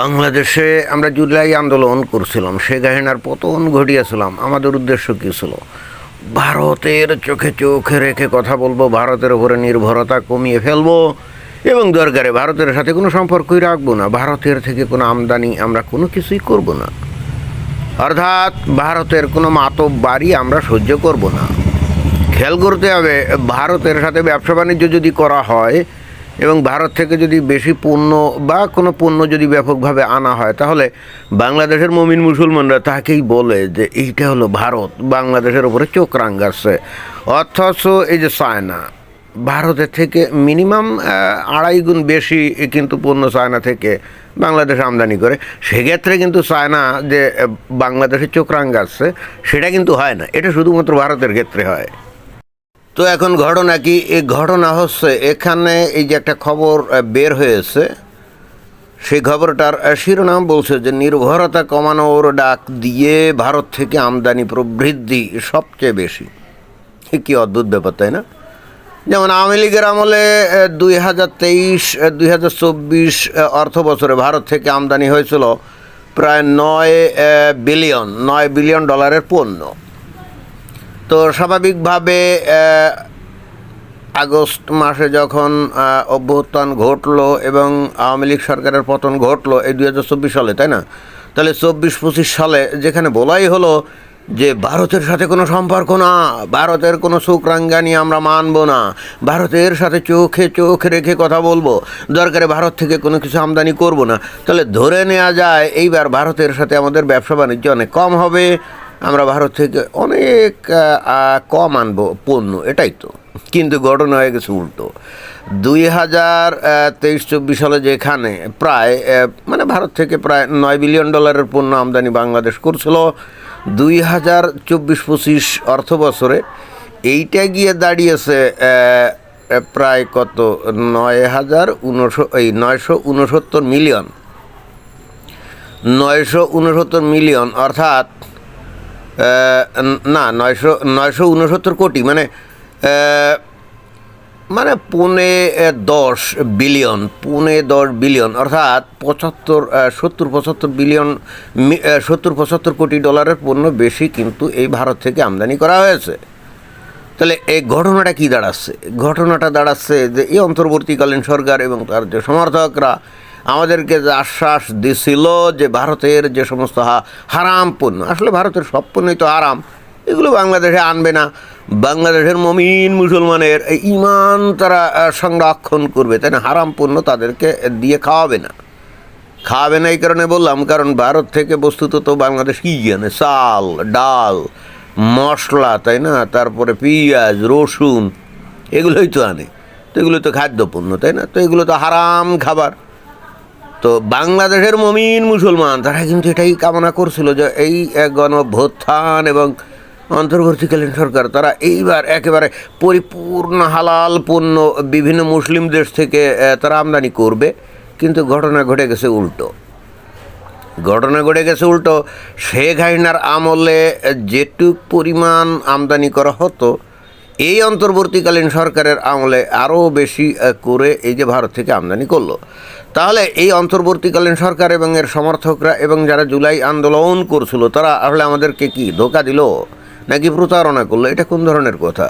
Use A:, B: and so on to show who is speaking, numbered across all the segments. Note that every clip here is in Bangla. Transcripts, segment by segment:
A: বাংলাদেশে আমরা জুলাই আন্দোলন করছিলাম, শেখ হাসিনার পতন ঘটিয়েছিলাম। আমাদের উদ্দেশ্য কী ছিল? ভারতের চোখে চোখে রেখে কথা বলবো, ভারতের উপরে নির্ভরতা কমিয়ে ফেলবো এবং দরকারে ভারতের সাথে কোনো সম্পর্কই রাখবো না। ভারতের থেকে কোনো আমদানি আমরা কোনো কিছুই করব না, অর্থাৎ ভারতের কোনো মাতব বাড়ি আমরা সহ্য করব না। খেয়াল করতে হবে, ভারতের সাথে ব্যবসা বাণিজ্য যদি করা হয় এবং ভারত থেকে যদি বেশি পণ্য বা কোনো পণ্য যদি ব্যাপকভাবে আনা হয়, তাহলে বাংলাদেশের মুমিন মুসলমানরা তাকেই বলে যে এইটা হলো ভারত বাংলাদেশের ওপরে চোখ রাঙাচ্ছে। অথচ এই যে চায়না, ভারতের থেকে মিনিমাম 2.5 গুণ বেশি কিন্তু পণ্য চায়না থেকে বাংলাদেশ আমদানি করে। সেক্ষেত্রে কিন্তু চায়না যে বাংলাদেশের চোখ রাঙাচ্ছে সেটা কিন্তু হয় না, এটা শুধুমাত্র ভারতের ক্ষেত্রে হয়। তো এখন ঘটনা কি? এই ঘটনা হচ্ছে, এখানে এই যে একটা খবর বের হয়েছে, সেই খবরটার শিরোনাম বলছে যে নির্ভরতা কমানোর ডাক দিয়ে ভারত থেকে আমদানি প্রবৃদ্ধি সবচেয়ে বেশি। কি অদ্ভুত ব্যাপার, তাই না? যেমন আওয়ামী লীগের আমলে 2023-2024 অর্থ বছরে ভারত থেকে আমদানি হয়েছিল প্রায় 9 বিলিয়ন ডলারের পণ্য। তো স্বাভাবিকভাবে আগস্ট মাসে যখন অভ্যুত্থান ঘটলো এবং আওয়ামী লীগ সরকারের পতন ঘটলো এই 2024 সালে, তাই না? তাহলে 24-25 সালে যেখানে বলাই হলো যে ভারতের সাথে কোনো সম্পর্ক না, ভারতের কোনো চোখরাঙ্গানি আমরা মানব না, ভারতের সাথে চোখে চোখ রেখে কথা বলবো, দরকারে ভারত থেকে কোনো কিছু আমদানি করব না, তাহলে ধরে নেওয়া যায় এইবার ভারতের সাথে আমাদের ব্যবসা বাণিজ্য অনেক কম হবে, আমরা ভারত থেকে অনেক কম আনবো পণ্য, এটাই তো। কিন্তু ঘটনা হয়ে গেছে উল্টো। 2023-24 সালে যেখানে প্রায় ভারত থেকে প্রায় 9 বিলিয়ন ডলারের পণ্য আমদানি বাংলাদেশ করছিল, 2024-25 অর্থ বছরে এইটা গিয়ে দাঁড়িয়েছে প্রায় কত, 969 মিলিয়ন, 969 মিলিয়ন, অর্থাৎ না 969 কোটি, মানে 10 বিলিয়ন, 10 বিলিয়ন, অর্থাৎ 70-75 কোটি ডলারের পণ্য বেশি কিন্তু এই ভারত থেকে আমদানি করা হয়েছে। তাহলে এই ঘটনাটা কি দাঁড়াচ্ছে? ঘটনাটা দাঁড়াচ্ছে যে এই অন্তর্বর্তীকালীন সরকার এবং তার যে সমর্থকরা আমাদেরকে যে আশ্বাস দিছিল যে ভারতের যে সমস্ত হারাম পণ্য, আসলে ভারতের সব পণ্যই তো হারাম, এগুলো বাংলাদেশে আনবে না, বাংলাদেশের মুমিন মুসলমানের ঈমান তারা সংরক্ষণ করবে, তাই না? হারাম পণ্য তাদেরকে দিয়ে খাওয়াবে না। এই কারণে বললাম, কারণ ভারত থেকে বস্তুত তো বাংলাদেশ কী আনে? চাল, ডাল, মশলা, তাই না? তারপরে পেঁয়াজ, রসুন, এগুলোই তো আনে। তো এগুলো তো খাদ্যপণ্য, তাই না? তো এগুলো তো হারাম খাবার। তো বাংলাদেশের মুমিন মুসলমান তারা কিন্তু এটাই কামনা করছিল যে এই গণঅভ্যুত্থান এবং অন্তর্বর্তীকালীন সরকার তারা এইবার একেবারে পরিপূর্ণ হালাল পণ্য বিভিন্ন মুসলিম দেশ থেকে তারা আমদানি করবে। কিন্তু ঘটনা ঘটে গেছে উল্টো। শেখ হাসিনার আমলে যেটুক পরিমাণ আমদানি করা হতো, এই অন্তর্বর্তীকালীন সরকারের আমলে আরও বেশি করে এই যে ভারত থেকে আমদানি করলো। তাহলে এই অন্তর্বর্তীকালীন সরকার এবং এর সমর্থকরা এবং যারা জুলাই আন্দোলন করছিল তারা আসলে আমাদেরকে কি ধোঁকা দিল নাকি প্রতারণা করলো? এটা কোন ধরনের কথা?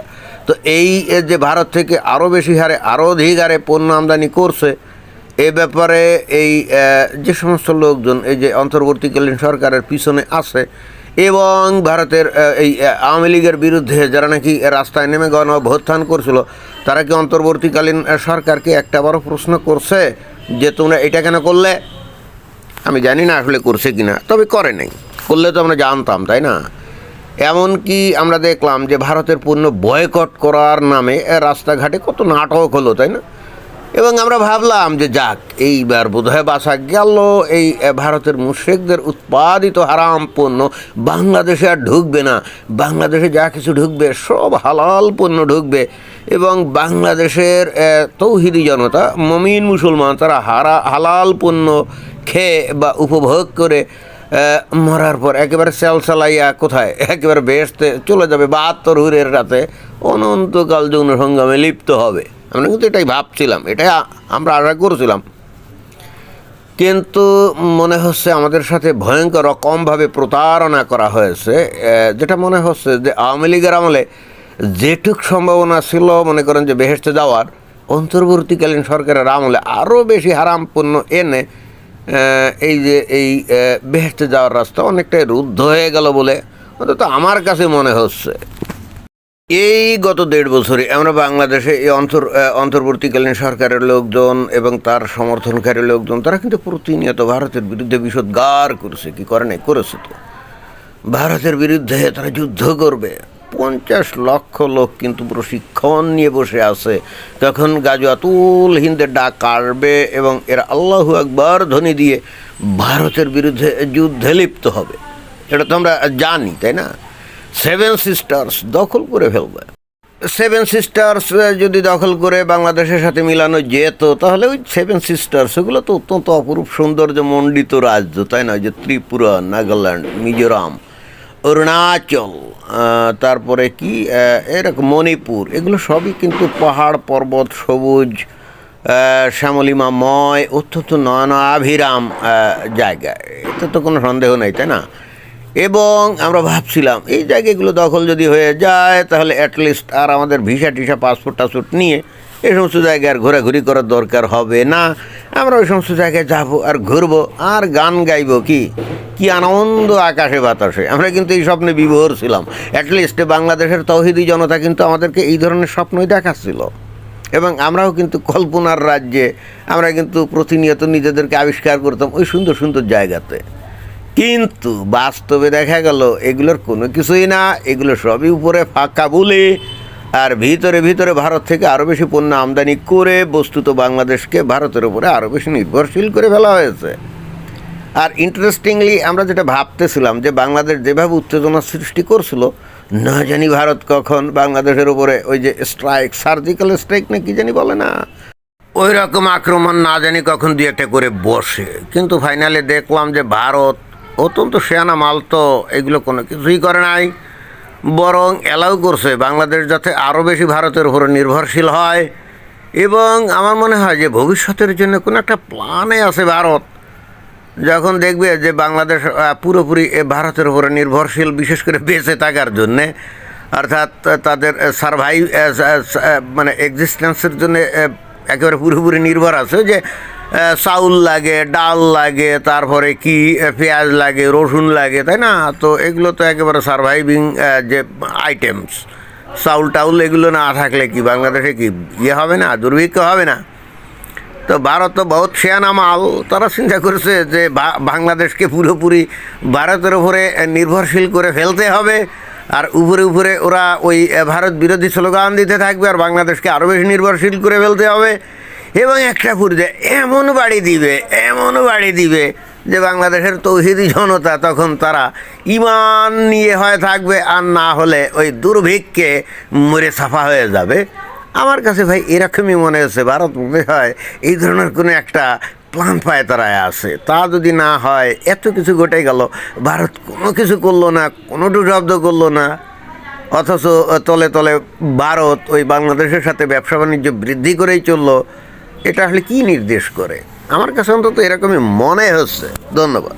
A: তো এই যে ভারত থেকে আরও বেশি হারে, আরও অধিক হারে পণ্য আমদানি করছে, এ ব্যাপারে এই যে সমস্ত লোকজন এই যে অন্তর্বর্তীকালীন সরকারের পিছনে আছে এবং ভারতের এই আওয়ামী লীগের বিরুদ্ধে যারা নাকি রাস্তায় নেমে গণঅভ্যুত্থান করছিল, তারা কি অন্তর্বর্তীকালীন সরকারকে একটা বড় প্রশ্ন করছে যে তোমরা এটা কেন করলে? আমি জানি না আসলে করছে কি না, তবে করে নাই, করলে তো আমরা জানতাম, তাই না? এমনকি আমরা দেখলাম যে ভারতের পণ্য বয়কট করার নামে রাস্তাঘাটে কত নাটক হলো, তাই না? এবং আমরা ভাবলাম যে যাক, এইবার বোধহয় বাঁচা গেল, এই ভারতের মুশরিকদের উৎপাদিত হারাম পণ্য বাংলাদেশে আর ঢুকবে না, বাংলাদেশে যা কিছু ঢুকবে সব হালাল পণ্য ঢুকবে এবং বাংলাদেশের তৌহিদি জনতা, মুমিন মুসলমান, তারা হালাল পণ্য খেয়ে বা উপভোগ করে মরার পর একেবারে চালাইয়া কোথায়, একেবারে বেহেশতে চলে যাবে, 72 হুরের রাতে অনন্তকাল যৌন সংগ্রামে লিপ্ত হবে। আমরা কিন্তু এটাই ভাবছিলাম, এটাই আমরা আশা করছিলাম। কিন্তু মনে হচ্ছে আমাদের সাথে ভয়ঙ্কর রকমভাবে প্রতারণা করা হয়েছে। যেটা মনে হচ্ছে যে আওয়ামী লীগের আমলে যেটুক সম্ভাবনা ছিল মনে করেন যে বেহেশতে যাওয়ার, অন্তর্বর্তীকালীন সরকারের আমলে আরও বেশি হারাম পণ্য এনে এই বেহেশতে যাওয়ার রাস্তা অনেকটাই রুদ্ধ হয়ে গেল বলে অন্তত আমার কাছে মনে হচ্ছে। এই গত 1.5 বছরে আমরা বাংলাদেশে এই অন্তর্বর্তীকালীন সরকারের লোকজন এবং তার সমর্থনকারী লোকজন তারা কিন্তু প্রতিনিয়ত ভারতের বিরুদ্ধে বিষোদ্গার করেছে। কি করে নাই? করেছে তো। ভারতের বিরুদ্ধে তারা যুদ্ধ করবে। 50 লক্ষ লোক কিন্তু প্রশিক্ষণ নিয়ে বসে আছে, তখন গাজওয়াতুল হিন্দের ডাক কাটবে এবং এরা আল্লাহু আকবার ধ্বনি দিয়ে ভারতের বিরুদ্ধে যুদ্ধে লিপ্ত হবে। এটা তো আমরা জানি, তাই না? 7 সিস্টার্স দখল করে ফেলবে। 7 সিস্টার্স যদি দখল করে বাংলাদেশের সাথে মিলানো যেত, তাহলে ওই 7 সিস্টার্স এগুলো তো অত্যন্ত অপরূপ সৌন্দর্য মণ্ডিত রাজ্য, তাই না? যে ত্রিপুরা, নাগাল্যান্ড, মিজোরাম, অরুণাচল, তারপরে কি এরকম মণিপুর, এগুলো সবই কিন্তু পাহাড় পর্বত, সবুজ, শ্যামলিমাময়, অত্যন্ত নয়নাভিরাম জায়গা। এতে তো কোনো সন্দেহ নেই, তাই না? এবং আমরা ভাবছিলাম এই জায়গাগুলো দখল যদি হয়ে যায় তাহলে অ্যাটলিস্ট আর আমাদের ভিসা টিসা পাসপোর্ট টাসপোর্ট নিয়ে এই সমস্ত জায়গায় আর ঘোরাঘুরি করার দরকার হবে না। আমরা ওই সমস্ত জায়গায় যাবো আর ঘুরবো আর গান গাইবো। কি আনন্দ আকাশে বাতাসে! আমরা কিন্তু এই স্বপ্নে বিভোর ছিলাম। অ্যাটলিস্ট বাংলাদেশের তৌহিদি জনতা কিন্তু আমাদেরকে এই ধরনের স্বপ্নই দেখাচ্ছিল এবং আমরাও কিন্তু কল্পনার রাজ্যে আমরা কিন্তু প্রতিনিয়ত নিজেদেরকে আবিষ্কার করতাম ওই সুন্দর সুন্দর জায়গাতে। কিন্তু বাস্তবে দেখা গেল এগুলোর কোনো কিছুই না, এগুলো সবই উপরে ফাঁকা বলে, আর ভিতরে ভিতরে ভারত থেকে আরও বেশি পণ্য আমদানি করে বস্তুত বাংলাদেশকে ভারতের উপরে আরও বেশি নির্ভরশীল করে ফেলা হয়েছে। আর ইন্টারেস্টিংলি আমরা যেটা ভাবতেছিলাম যে বাংলাদেশ যেভাবে উত্তেজনা সৃষ্টি করছিল, না জানি ভারত কখন বাংলাদেশের উপরে ওই যে স্ট্রাইক, সার্জিক্যাল স্ট্রাইক না কি জানি বলে না, ওই রকম আক্রমণ না জানি কখন দিয়ে একটা করে বসে। কিন্তু ফাইনালি দেখলাম যে ভারত অত্যন্ত শেয়ানা মাল, তো এগুলো কোনো কিছুই করে নাই, বরং অ্যালাউ করছে বাংলাদেশ যাতে আরও বেশি ভারতের উপরে নির্ভরশীল হয়। এবং আমার মনে হয় যে ভবিষ্যতের জন্য কোনো একটা প্ল্যানে আছে ভারত, যখন দেখবে যে বাংলাদেশ পুরোপুরি ভারতের উপরে নির্ভরশীল, বিশেষ করে বেঁচে থাকার জন্যে, অর্থাৎ তাদের সারভাইভ মানে এক্সিস্টেন্সের জন্যে একেবারে পুরোপুরি নির্ভর আছে। যে চাউল লাগে, ডাল লাগে, তারপরে কি পেঁয়াজ লাগে, রসুন লাগে, তাই না? তো এগুলো তো একেবারে সারভাইভিং যে আইটেমস, চাউল টাউল এগুলো না থাকলে কি বাংলাদেশে কি হবে না, দুর্ভিক্ষ হবে না? তো ভারত তো বহুত শেয়ানা মাল, তারা চিন্তা করেছে যে বাংলাদেশকে পুরোপুরি ভারতের উপরে নির্ভরশীল করে ফেলতে হবে, আর উপরে উপরে ওরা ওই ভারত বিরোধী স্লোগান দিতে থাকবে আর বাংলাদেশকে আরও বেশি নির্ভরশীল করে ফেলতে হবে। এবং একটা পর্যায়ে এমন বাড়ি দিবে যে বাংলাদেশের তৌহিদি জনতা তখন তারা ঈমান নিয়ে হয় থাকবে, আর না হলে ওই দুর্ভিক্ষে মরে সাফা হয়ে যাবে। আমার কাছে ভাই এরকমই মনে হচ্ছে ভারত মনে হয় এই ধরনের কোনো একটা প্ল্যান পায়তারায় আছে। তা যদি না হয়, এত কিছু ঘটে গেল, ভারত কোনো কিছু করলো না, কোনোটু শব্দ করলো না, অথচ তলে তলে ভারত ওই বাংলাদেশের সাথে ব্যবসা বাণিজ্য বৃদ্ধি করেই চললো। এটা আসলে কী নির্দেশ করে? আমার কাছে অন্তত এরকমই মনে হচ্ছে। ধন্যবাদ।